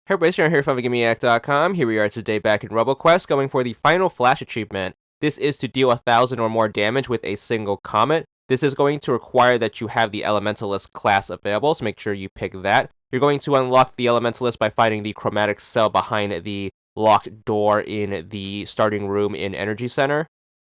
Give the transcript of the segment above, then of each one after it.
Hey everybody, Sharon here from VidGamiac.com. Here we are today back in Roboquest, going for the final Flash achievement. This is to deal 1,000 or more damage with a single Comet. This is going to require that you have the Elementalist class available, so make sure you pick that. You're going to unlock the Elementalist by finding the chromatic cell behind the locked door in the starting room in Energy Center.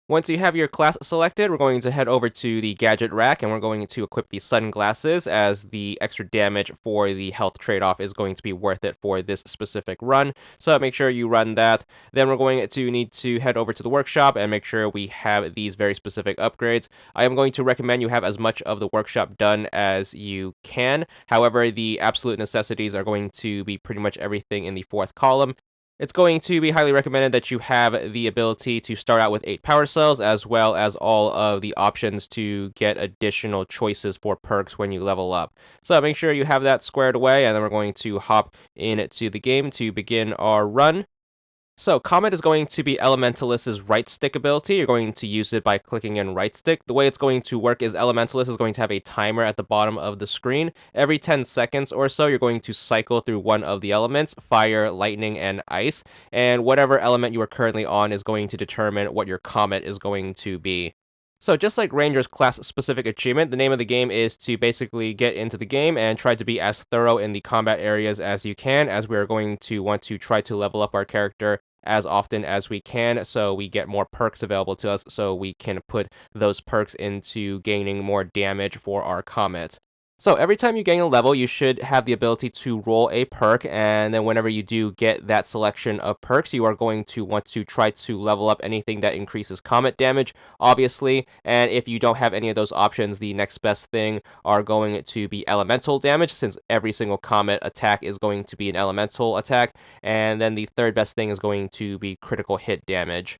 Once you have your class selected, we're going to head over to the gadget rack and we're going to equip the sunglasses, as the extra damage for the health trade-off is going to be worth it for this specific run. So make sure you run that. Then we're going to need to head over to the workshop and make sure we have these very specific upgrades. I am going to recommend you have as much of the workshop done as you can. However, the absolute necessities are going to be pretty much everything in the fourth column. It's going to be highly recommended that you have the ability to start out with 8 power cells, as well as all of the options to get additional choices for perks when you level up. So make sure you have that squared away, and then we're going to hop into the game to begin our run. So, Comet is going to be Elementalist's right stick ability. You're going to use it by clicking in right stick. The way it's going to work is Elementalist is going to have a timer at the bottom of the screen. Every 10 seconds or so, you're going to cycle through one of the elements: fire, lightning, and ice. And whatever element you are currently on is going to determine what your Comet is going to be. So just like Ranger's class-specific achievement, the name of the game is to basically get into the game and try to be as thorough in the combat areas as you can, as we are going to want to try to level up our character as often as we can, so we get more perks available to us, so we can put those perks into gaining more damage for our Comet. So every time you gain a level, you should have the ability to roll a perk, and then whenever you do get that selection of perks, you are going to want to try to level up anything that increases Comet damage, obviously. And if you don't have any of those options, the next best thing are going to be elemental damage, since every single Comet attack is going to be an elemental attack. And then the third best thing is going to be critical hit damage.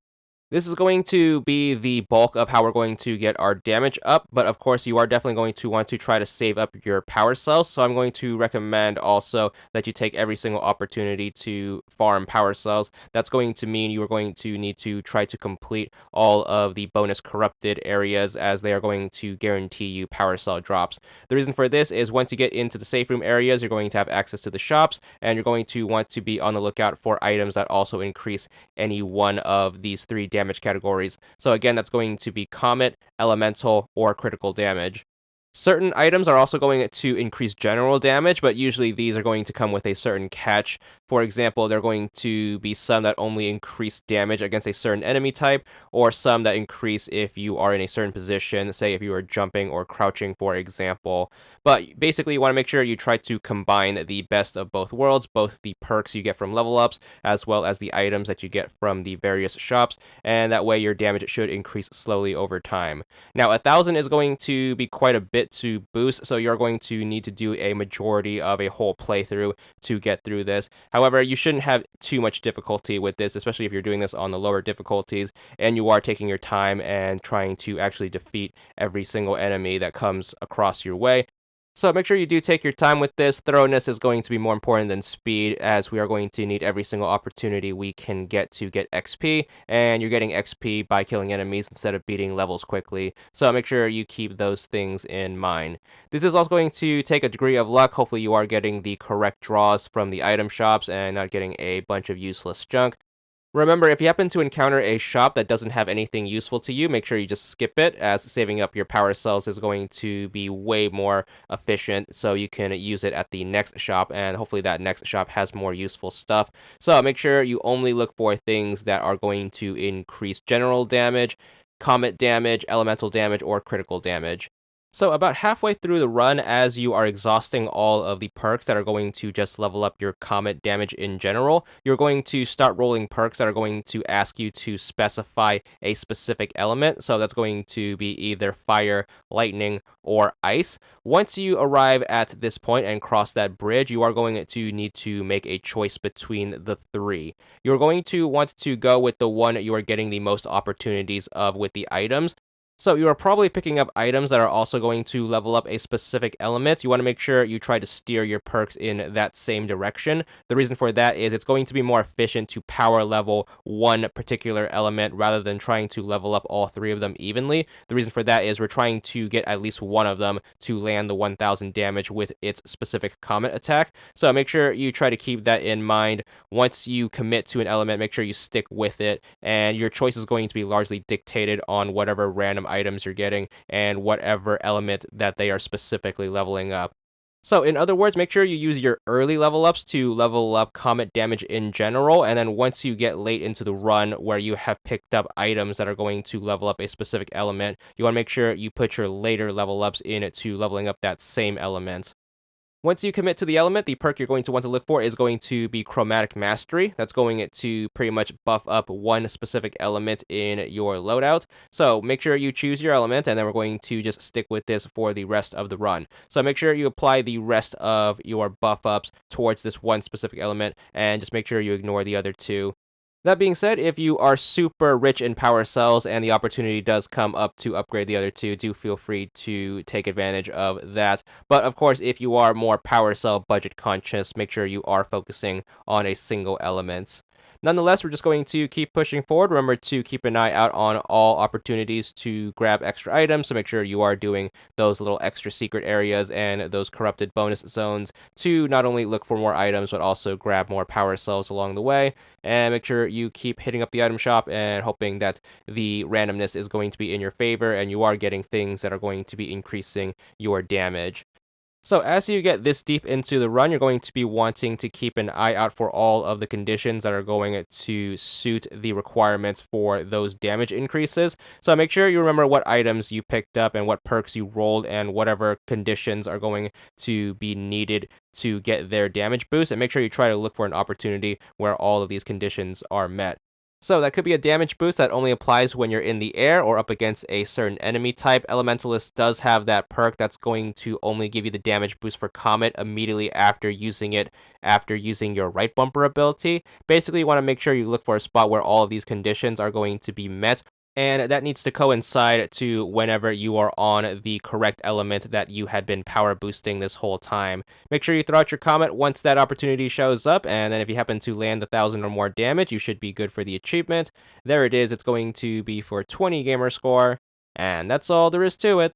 This is going to be the bulk of how we're going to get our damage up, but of course you are definitely going to want to try to save up your power cells, so I'm going to recommend also that you take every single opportunity to farm power cells. That's going to mean you are going to need to try to complete all of the bonus corrupted areas, as they are going to guarantee you power cell drops. The reason for this is once you get into the safe room areas, you're going to have access to the shops, and you're going to want to be on the lookout for items that also increase any one of these 3 damage categories. So again, that's going to be Comet, Elemental, or Critical damage. Certain items are also going to increase general damage, but usually these are going to come with a certain catch. For example, there are going to be some that only increase damage against a certain enemy type, or some that increase if you are in a certain position, say if you are jumping or crouching, for example. But basically, you want to make sure you try to combine the best of both worlds, both the perks you get from level ups, as well as the items that you get from the various shops, and that way your damage should increase slowly over time. Now, 1,000 is going to be quite a bit to boost, so you're going to need to do a majority of a whole playthrough to get through this. However, you shouldn't have too much difficulty with this, especially if you're doing this on the lower difficulties and you are taking your time and trying to actually defeat every single enemy that comes across your way. So make sure you do take your time with this. Thoroughness is going to be more important than speed, as we are going to need every single opportunity we can get to get XP, and you're getting XP by killing enemies instead of beating levels quickly. So make sure you keep those things in mind. This is also going to take a degree of luck. Hopefully you are getting the correct draws from the item shops and not getting a bunch of useless junk. Remember, if you happen to encounter a shop that doesn't have anything useful to you, make sure you just skip it, as saving up your power cells is going to be way more efficient, so you can use it at the next shop, and hopefully that next shop has more useful stuff. So make sure you only look for things that are going to increase general damage, comet damage, elemental damage, or critical damage. So about halfway through the run, as you are exhausting all of the perks that are going to just level up your Comet damage in general, you're going to start rolling perks that are going to ask you to specify a specific element. So that's going to be either fire, lightning, or ice. Once you arrive at this point and cross that bridge, you are going to need to make a choice between the 3. You're going to want to go with the one you are getting the most opportunities of with the items. So you are probably picking up items that are also going to level up a specific element. You want to make sure you try to steer your perks in that same direction. The reason for that is it's going to be more efficient to power level one particular element rather than trying to level up all three of them evenly. The reason for that is we're trying to get at least one of them to land the 1000 damage with its specific Comet attack. So make sure you try to keep that in mind. Once you commit to an element, make sure you stick with it, and your choice is going to be largely dictated on whatever random items you're getting and whatever element that they are specifically leveling up. So, in other words, make sure you use your early level ups to level up Comet damage in general, and then once you get late into the run where you have picked up items that are going to level up a specific element, you want to make sure you put your later level ups in it to leveling up that same element. Once you commit to the element, the perk you're going to want to look for is going to be Chromatic Mastery. That's going to pretty much buff up one specific element in your loadout. So make sure you choose your element, and then we're going to just stick with this for the rest of the run. So make sure you apply the rest of your buff ups towards this one specific element, and just make sure you ignore the other two. That being said, if you are super rich in power cells and the opportunity does come up to upgrade the other two, do feel free to take advantage of that. But of course, if you are more power cell budget conscious, make sure you are focusing on a single element. Nonetheless, we're just going to keep pushing forward. Remember to keep an eye out on all opportunities to grab extra items, so make sure you are doing those little extra secret areas and those corrupted bonus zones to not only look for more items, but also grab more power cells along the way. And make sure you keep hitting up the item shop and hoping that the randomness is going to be in your favor and you are getting things that are going to be increasing your damage. So as you get this deep into the run, you're going to be wanting to keep an eye out for all of the conditions that are going to suit the requirements for those damage increases. So make sure you remember what items you picked up and what perks you rolled and whatever conditions are going to be needed to get their damage boost. And make sure you try to look for an opportunity where all of these conditions are met. So that could be a damage boost that only applies when you're in the air or up against a certain enemy type. Elementalist does have that perk that's going to only give you the damage boost for Comet immediately after using it, after using your right bumper ability. Basically, you want to make sure you look for a spot where all of these conditions are going to be met, and that needs to coincide to whenever you are on the correct element that you had been power boosting this whole time. Make sure you throw out your Comet once that opportunity shows up, and then if you happen to land 1000 or more damage, you should be good for the achievement. There it is, it's going to be for 20 gamer score, and that's all there is to it.